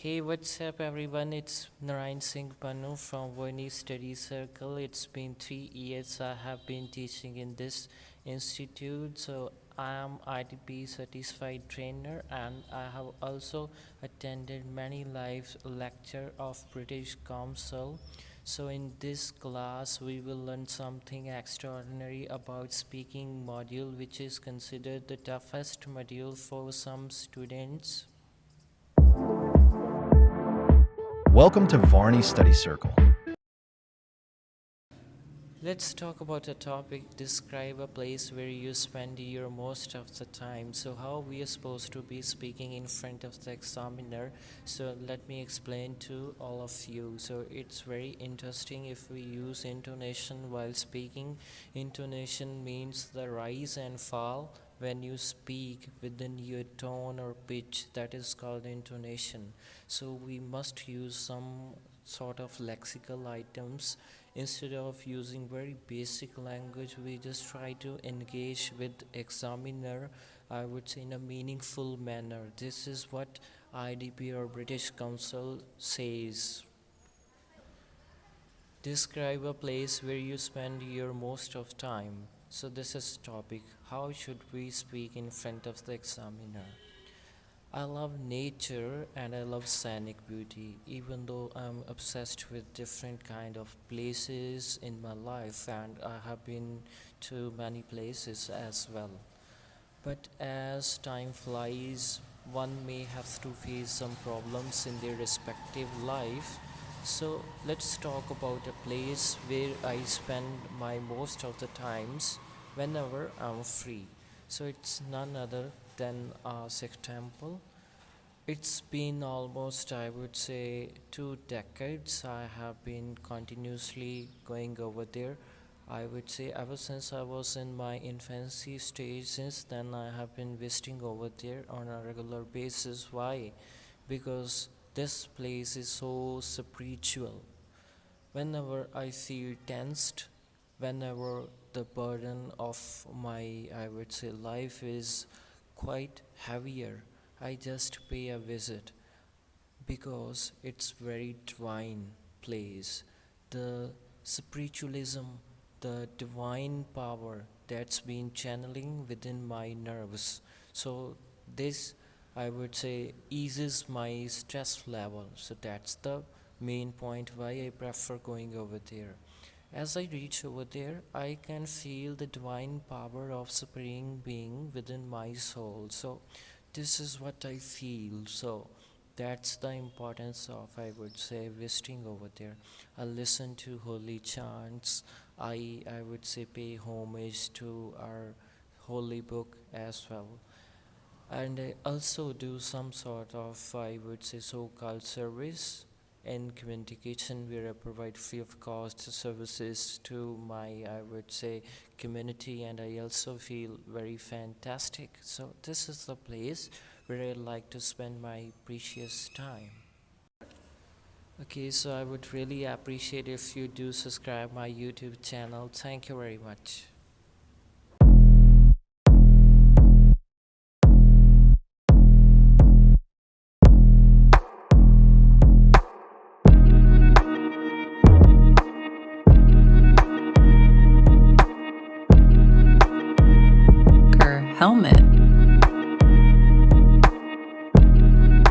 Hey, what's up, everyone? It's Narayan Singh Pannu from Varni Study Circle. It's been 3 years I have been teaching in this institute. So I am IDP certified trainer, and I have also attended many live lecture of British Council. So in this class, we will learn something extraordinary about speaking module, which is considered the toughest module for some students. Welcome to Varney Study Circle. Let's talk about a topic. Describe a place where you spend your most of the time. So, how we are supposed to be speaking in front of the examiner. So, let me explain to all of you. So, it's very interesting if we use intonation while speaking. Intonation means the rise and fall when you speak within your tone or pitch. That is called intonation. So, we must use some sort of lexical items. Instead of using very basic language, we just try to engage with examiner, I would say, in a meaningful manner. This is what IDP or British Council says. Describe a place where you spend your most of time. So this is topic. How should we speak in front of the examiner? I love nature and I love scenic beauty, even though I'm obsessed with different kind of places in my life, and I have been to many places as well. But as time flies, one may have to face some problems in their respective life. So let's talk about a place where I spend my most of the times whenever I'm free. So it's none other than a Sikh temple. It's been almost, I would say, 2 decades. I have been continuously going over there. I would say ever since I was in my infancy stage, since then I have been visiting over there on a regular basis. Why? Because this place is so spiritual. Whenever I feel tensed, whenever the burden of my, I would say, life is quite heavier, I just pay a visit because it's very divine place. The spiritualism, the divine power that's been channeling within my nerves. So this, I would say, eases my stress level. So that's the main point why I prefer going over there. As I reach over there, I can feel the divine power of Supreme Being within my soul. So, this is what I feel. So, that's the importance of, I would say, visiting over there. I listen to holy chants. I would say, pay homage to our holy book as well. And I also do some sort of, I would say, so-called service in communication where I provide free of cost services to my, I would say, community, and I also feel very fantastic. So this is the place where I like to spend my precious time. Okay, so I would really appreciate if you do subscribe my YouTube channel. Thank you very much.